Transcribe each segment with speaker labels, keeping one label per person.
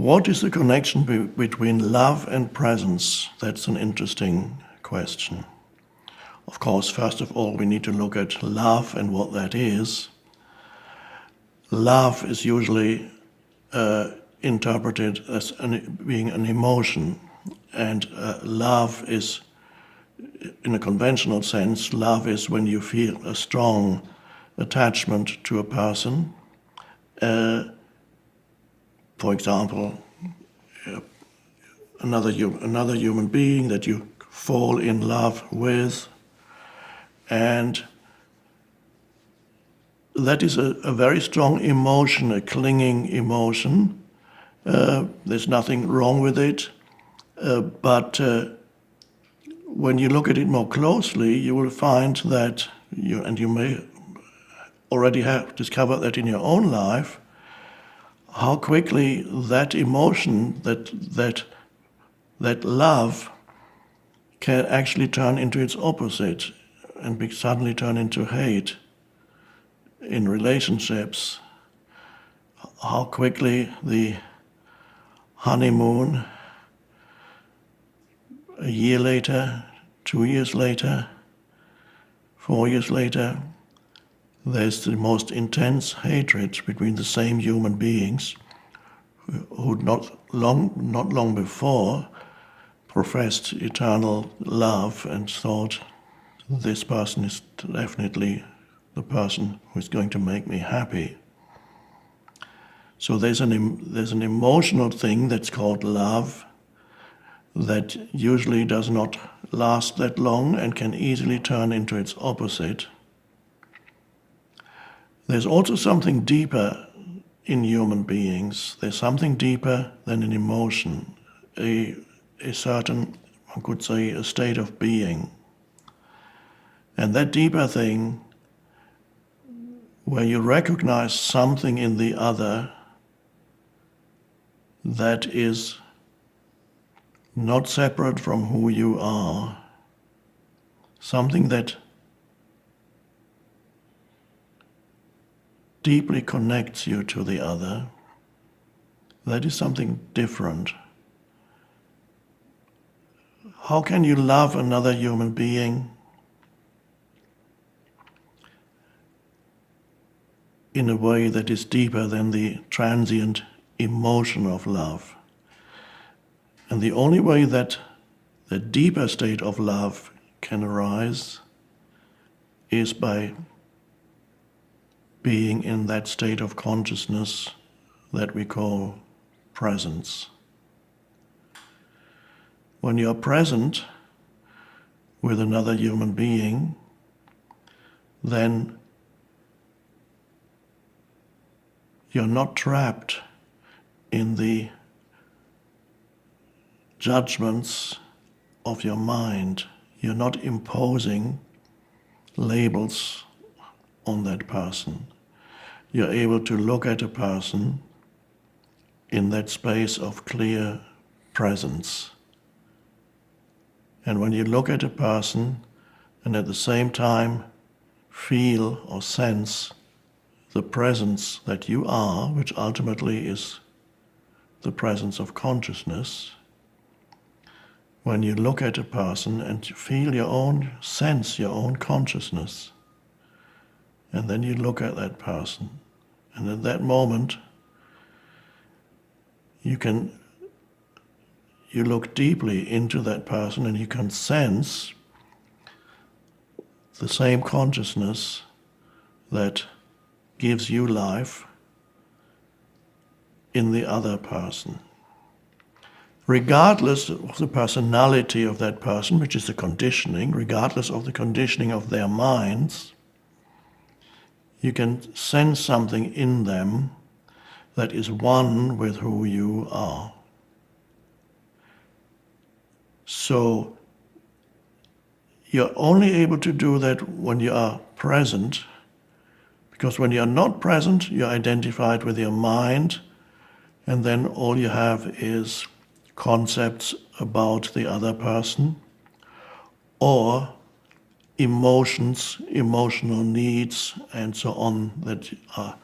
Speaker 1: What is the connection between love and presence? That's an interesting question. Of course, first of all, we need to look at love and what that is. Love is usually interpreted as being an emotion, and love is, in a conventional sense, love is when you feel a strong attachment to a person. For example, another human being that you fall in love with, and that is a very strong emotion, a clinging emotion. There's nothing wrong with it, but when you look at it more closely, you will find that you may already have discovered that in your own life, how quickly that emotion, that love, can actually turn into its opposite and suddenly turn into hate in relationships. How quickly the honeymoon, a year later, 2 years later, 4 years later, there's the most intense hatred between the same human beings who not long before professed eternal love and thought, this person is definitely the person who is going to make me happy. So there's an emotional thing that's called love that usually does not last that long and can easily turn into its opposite. There's also something deeper in human beings. There's something deeper than an emotion, a certain, one could say, a state of being. And that deeper thing, where you recognize something in the other that is not separate from who you are, something that deeply connects you to the other, that is something different. How can you love another human being in a way that is deeper than the transient emotion of love? And the only way that the deeper state of love can arise is by being in that state of consciousness that we call presence. When you're present with another human being, then you're not trapped in the judgments of your mind. You're not imposing labels on that person. You're able to look at a person in that space of clear presence. And when you look at a person and at the same time feel or sense the presence that you are, which ultimately is the presence of consciousness, when you look at a person and you feel your own sense, your own consciousness, and then you look at that person, and at that moment you look deeply into that person and you can sense the same consciousness that gives you life in the other person. Regardless of the personality of that person, which is the conditioning, regardless of the conditioning of their minds, you can sense something in them that is one with who you are. So you're only able to do that when you are present, because when you are not present, you're identified with your mind, and then all you have is concepts about the other person, or emotions, emotional needs, and so on that are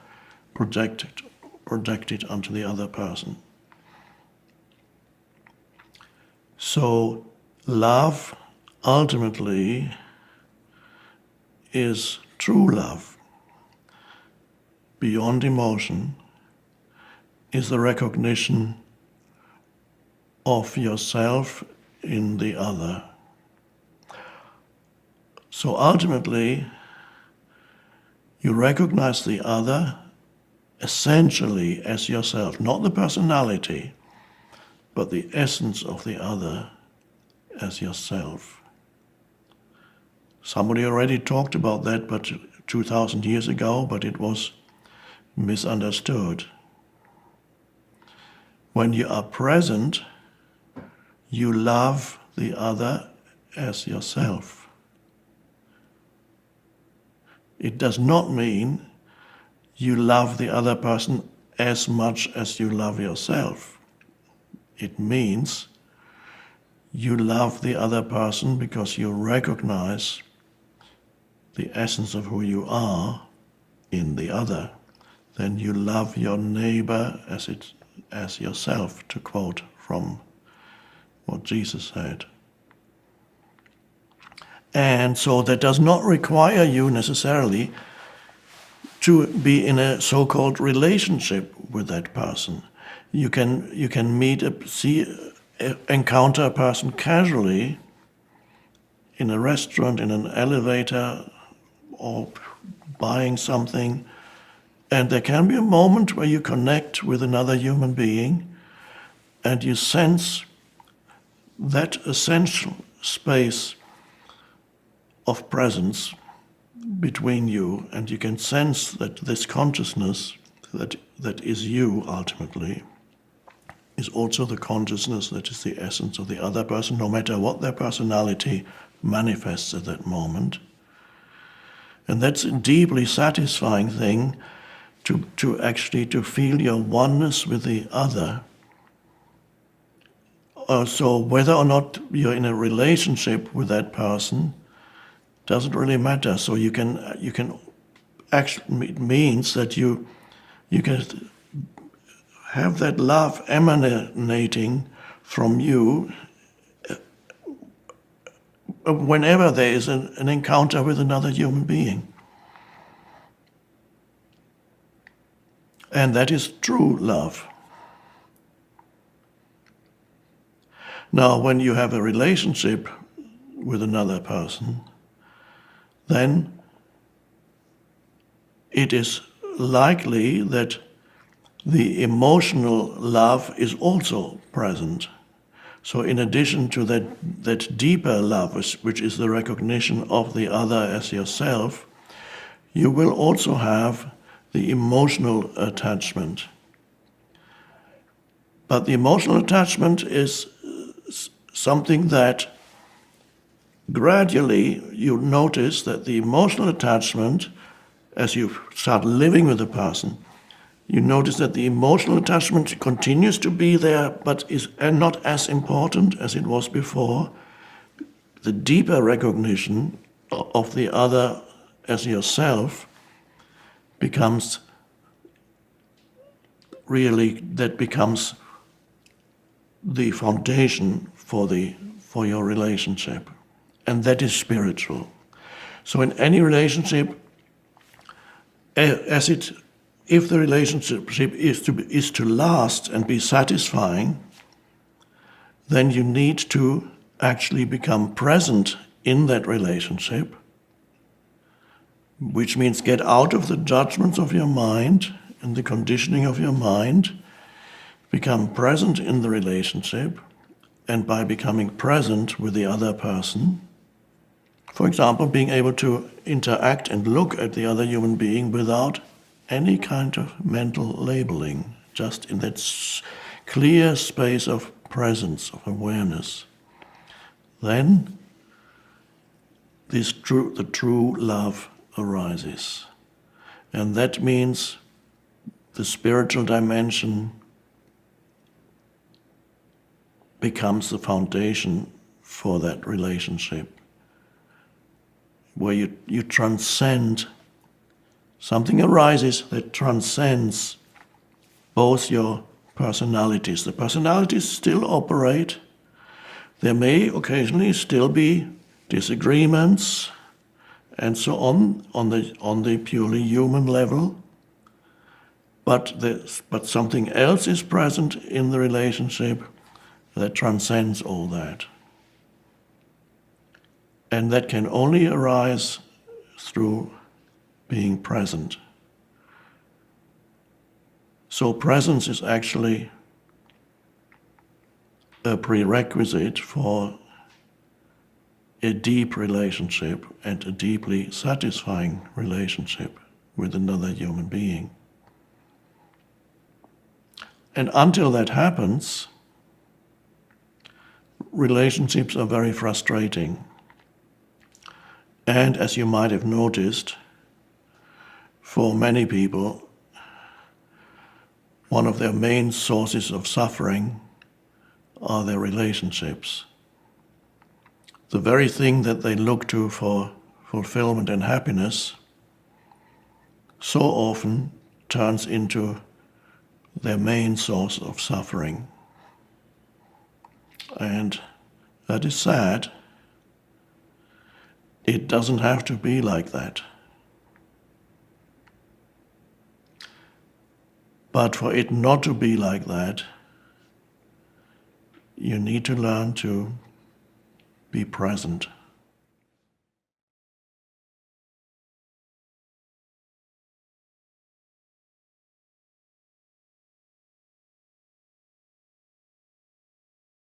Speaker 1: projected onto the other person. So love ultimately is true love. Beyond emotion is the recognition of yourself in the other. So ultimately, you recognize the other essentially as yourself, not the personality, but the essence of the other as yourself. Somebody already talked about that, but 2,000 years ago, but it was misunderstood. When you are present, you love the other as yourself. It does not mean you love the other person as much as you love yourself. It means you love the other person because you recognize the essence of who you are in the other. Then you love your neighbor as yourself, to quote from what Jesus said. And so that does not require you necessarily to be in a so-called relationship with that person. You can encounter a person casually in a restaurant, in an elevator, or buying something, and there can be a moment where you connect with another human being and you sense that essential space of presence between you, and you can sense that this consciousness that is you ultimately is also the consciousness that is the essence of the other person, no matter what their personality manifests at that moment. And that's a deeply satisfying thing, to actually feel your oneness with the other. So whether or not you're in a relationship with that person doesn't really matter. So you can actually, it means that you can have that love emanating from you whenever there is an encounter with another human being. And that is true love. Now, when you have a relationship with another person, then it is likely that the emotional love is also present. So in addition to that deeper love, which is the recognition of the other as yourself, you will also have the emotional attachment. But the emotional attachment is something that gradually you notice that the emotional attachment, as you start living with the person, you notice that the emotional attachment continues to be there, but is not as important as it was before. The deeper recognition of the other as yourself becomes the foundation for your relationship, and that is spiritual. So in any relationship, if the relationship is to last and be satisfying, then you need to actually become present in that relationship, which means get out of the judgments of your mind and the conditioning of your mind, become present in the relationship, and by becoming present with the other person, for example, being able to interact and look at the other human being without any kind of mental labeling, just in that clear space of presence, of awareness, then the true love arises. And that means the spiritual dimension becomes the foundation for that relationship, where you transcend. Something arises that transcends both your personalities. The personalities still operate. There may occasionally still be disagreements and so on the purely human level, but something else is present in the relationship that transcends all that. And that can only arise through being present. So presence is actually a prerequisite for a deep relationship and a deeply satisfying relationship with another human being. And until that happens, relationships are very frustrating. And as you might have noticed, for many people, one of their main sources of suffering are their relationships. The very thing that they look to for fulfillment and happiness so often turns into their main source of suffering. And that is sad. It doesn't have to be like that. But for it not to be like that, you need to learn to be present.